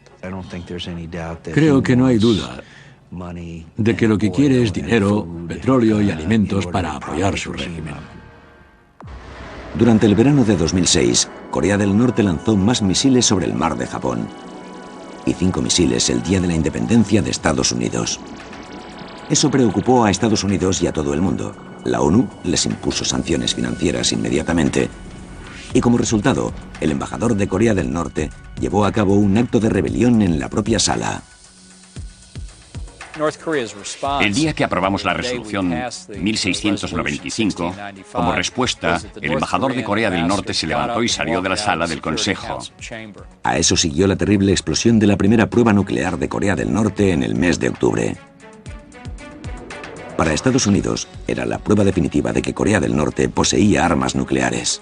Creo que no hay duda de que lo que quiere es dinero, petróleo y alimentos para apoyar su régimen. Durante el verano de 2006, Corea del Norte lanzó más misiles sobre el mar de Japón y 5 misiles el día de la independencia de Estados Unidos. Eso preocupó a Estados Unidos y a todo el mundo. La ONU les impuso sanciones financieras inmediatamente y como resultado, el embajador de Corea del Norte llevó a cabo un acto de rebelión en la propia sala. El día que aprobamos la resolución 1695, como respuesta, el embajador de Corea del Norte se levantó y salió de la sala del Consejo. A eso siguió la terrible explosión de la primera prueba nuclear de Corea del Norte en el mes de octubre. Para Estados Unidos, era la prueba definitiva de que Corea del Norte poseía armas nucleares.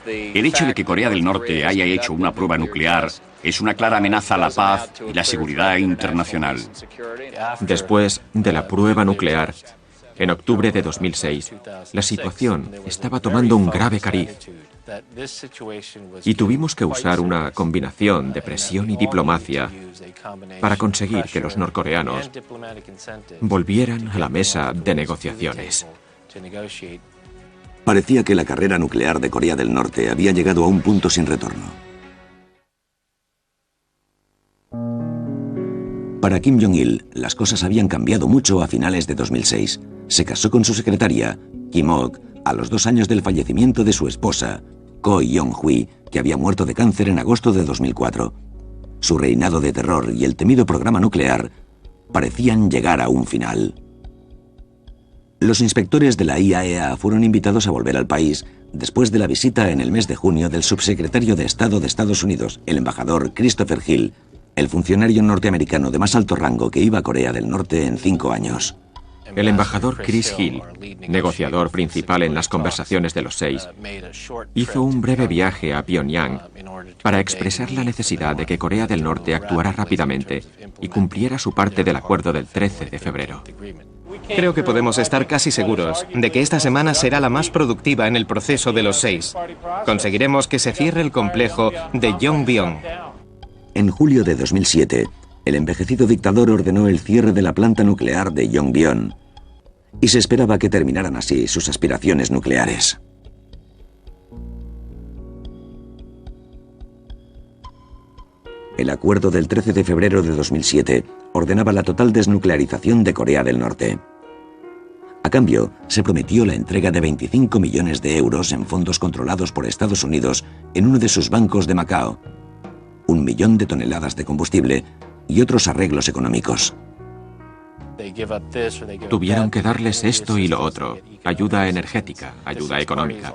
El hecho de que Corea del Norte haya hecho una prueba nuclear es una clara amenaza a la paz y la seguridad internacional. Después de la prueba nuclear, en octubre de 2006, la situación estaba tomando un grave cariz Y tuvimos que usar una combinación de presión y diplomacia para conseguir que los norcoreanos volvieran a la mesa de negociaciones. Parecía que la carrera nuclear de Corea del Norte había llegado a un punto sin retorno. Para Kim Jong-il, las cosas habían cambiado mucho a finales de 2006. Se casó con su secretaria, Kim Ok, a los 2 años del fallecimiento de su esposa, Ko Young-hui, que había muerto de cáncer en agosto de 2004. Su reinado de terror y el temido programa nuclear parecían llegar a un final. Los inspectores de la IAEA fueron invitados a volver al país después de la visita en el mes de junio del subsecretario de Estado de Estados Unidos, el embajador Christopher Hill, el funcionario norteamericano de más alto rango que iba a Corea del Norte en 5 años. El embajador Chris Hill, negociador principal en las conversaciones de los 6, hizo un breve viaje a Pyongyang para expresar la necesidad de que Corea del Norte actuara rápidamente y cumpliera su parte del acuerdo del 13 de febrero. Creo que podemos estar casi seguros de que esta semana será la más productiva en el proceso de los 6. Conseguiremos que se cierre el complejo de Yongbyon. En julio de 2007, el envejecido dictador ordenó el cierre de la planta nuclear de Yongbyon y se esperaba que terminaran así sus aspiraciones nucleares. El acuerdo del 13 de febrero de 2007 ordenaba la total desnuclearización de Corea del Norte. A cambio, se prometió la entrega de 25 millones de euros en fondos controlados por Estados Unidos en uno de sus bancos de Macao, 1 millón de toneladas de combustible y otros arreglos económicos. Tuvieron que darles esto y lo otro, ayuda energética, ayuda económica.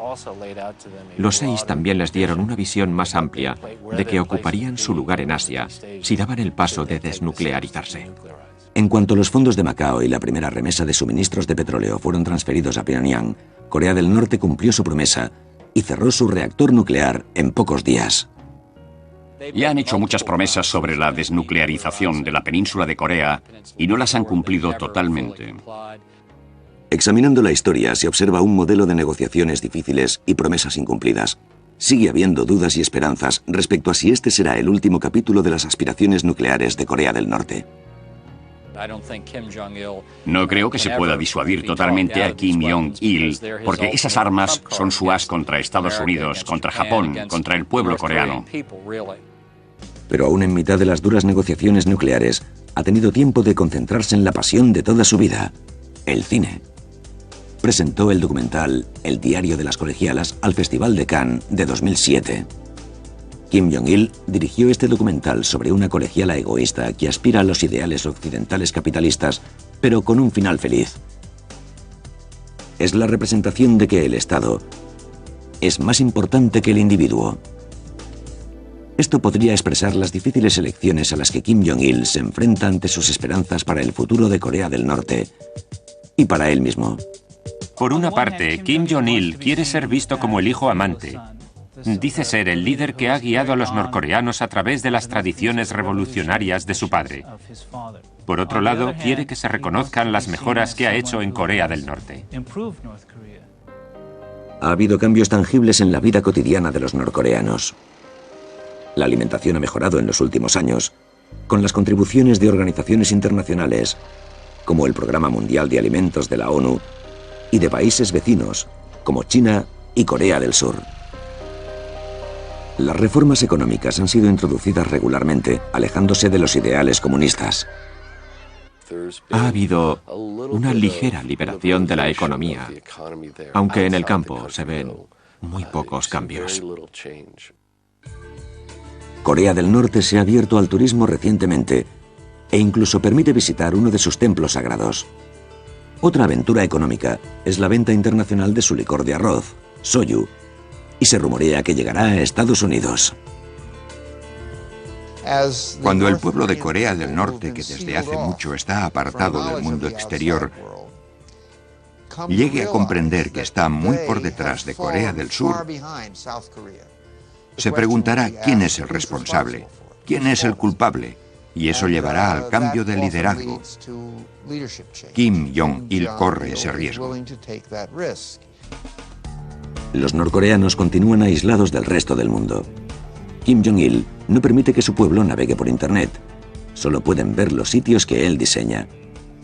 Los 6 también les dieron una visión más amplia de que ocuparían su lugar en Asia si daban el paso de desnuclearizarse. En cuanto los fondos de Macao y la primera remesa de suministros de petróleo fueron transferidos a Pyongyang, Corea del Norte cumplió su promesa y cerró su reactor nuclear en pocos días. Ya han hecho muchas promesas sobre la desnuclearización de la península de Corea y no las han cumplido totalmente. Examinando la historia se observa un modelo de negociaciones difíciles y promesas incumplidas. Sigue habiendo dudas y esperanzas respecto a si este será el último capítulo de las aspiraciones nucleares de Corea del Norte. No creo que se pueda disuadir totalmente a Kim Jong-il, porque esas armas son su as contra Estados Unidos, contra Japón, contra el pueblo coreano. Pero aún en mitad de las duras negociaciones nucleares, ha tenido tiempo de concentrarse en la pasión de toda su vida, el cine. Presentó el documental El diario de las colegialas al Festival de Cannes de 2007. Kim Jong-il dirigió este documental sobre una colegiala egoísta que aspira a los ideales occidentales capitalistas, pero con un final feliz. Es la representación de que el Estado es más importante que el individuo. Esto podría expresar las difíciles elecciones a las que Kim Jong-il se enfrenta ante sus esperanzas para el futuro de Corea del Norte y para él mismo. Por una parte, Kim Jong-il quiere ser visto como el hijo amante. Dice ser el líder que ha guiado a los norcoreanos a través de las tradiciones revolucionarias de su padre. Por otro lado, quiere que se reconozcan las mejoras que ha hecho en Corea del Norte. Ha habido cambios tangibles en la vida cotidiana de los norcoreanos. La alimentación ha mejorado en los últimos años, con las contribuciones de organizaciones internacionales, como el Programa Mundial de Alimentos de la ONU, y de países vecinos, como China y Corea del Sur. Las reformas económicas han sido introducidas regularmente, alejándose de los ideales comunistas. Ha habido una ligera liberación de la economía, aunque en el campo se ven muy pocos cambios. Corea del Norte se ha abierto al turismo recientemente e incluso permite visitar uno de sus templos sagrados. Otra aventura económica es la venta internacional de su licor de arroz, soju, y se rumorea que llegará a Estados Unidos. Cuando el pueblo de Corea del Norte, que desde hace mucho está apartado del mundo exterior, llegue a comprender que está muy por detrás de Corea del Sur, se preguntará quién es el responsable, quién es el culpable, y eso llevará al cambio de liderazgo. Kim Jong-il corre ese riesgo. Los norcoreanos continúan aislados del resto del mundo. Kim Jong-il no permite que su pueblo navegue por Internet. Solo pueden ver los sitios que él diseña.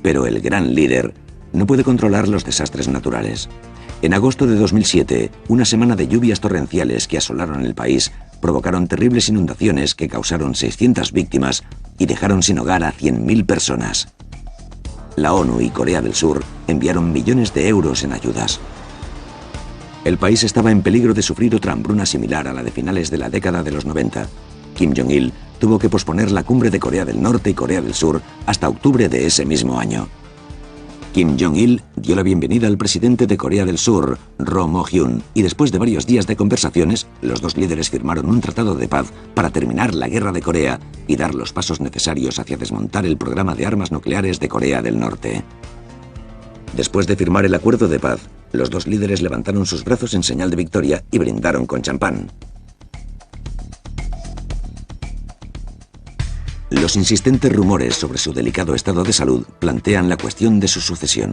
Pero el gran líder no puede controlar los desastres naturales. En agosto de 2007, una semana de lluvias torrenciales que asolaron el país provocaron terribles inundaciones que causaron 600 víctimas y dejaron sin hogar a 100.000 personas. La ONU y Corea del Sur enviaron millones de euros en ayudas. El país estaba en peligro de sufrir otra hambruna similar a la de finales de la década de los 90. Kim Jong-il tuvo que posponer la cumbre de Corea del Norte y Corea del Sur hasta octubre de ese mismo año. Kim Jong-il dio la bienvenida al presidente de Corea del Sur, Roh Moo-hyun, y después de varios días de conversaciones, los dos líderes firmaron un tratado de paz para terminar la guerra de Corea y dar los pasos necesarios hacia desmontar el programa de armas nucleares de Corea del Norte. Después de firmar el acuerdo de paz, los dos líderes levantaron sus brazos en señal de victoria y brindaron con champán. Los insistentes rumores sobre su delicado estado de salud plantean la cuestión de su sucesión.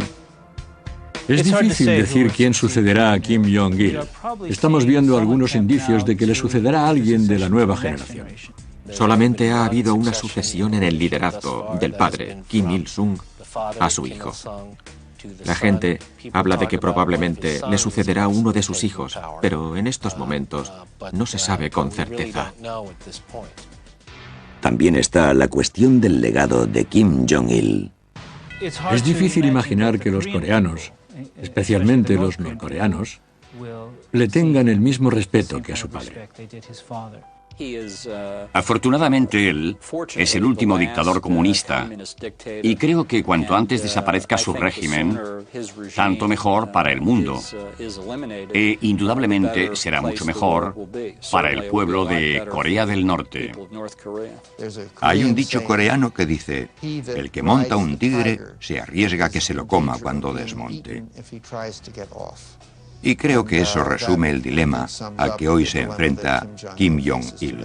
Es difícil decir quién sucederá a Kim Jong-il. Estamos viendo algunos indicios de que le sucederá a alguien de la nueva generación. Solamente ha habido una sucesión en el liderazgo del padre, Kim Il-sung, a su hijo. La gente habla de que probablemente le sucederá a uno de sus hijos, pero en estos momentos no se sabe con certeza. También está la cuestión del legado de Kim Jong-il. Es difícil imaginar que los coreanos, especialmente los norcoreanos, le tengan el mismo respeto que a su padre. Afortunadamente él es el último dictador comunista y creo que cuanto antes desaparezca su régimen, tanto mejor para el mundo. E indudablemente será mucho mejor para el pueblo de Corea del Norte. Hay un dicho coreano que dice: el que monta un tigre se arriesga a que se lo coma cuando desmonte. Y creo que eso resume el dilema al que hoy se enfrenta Kim Jong-il.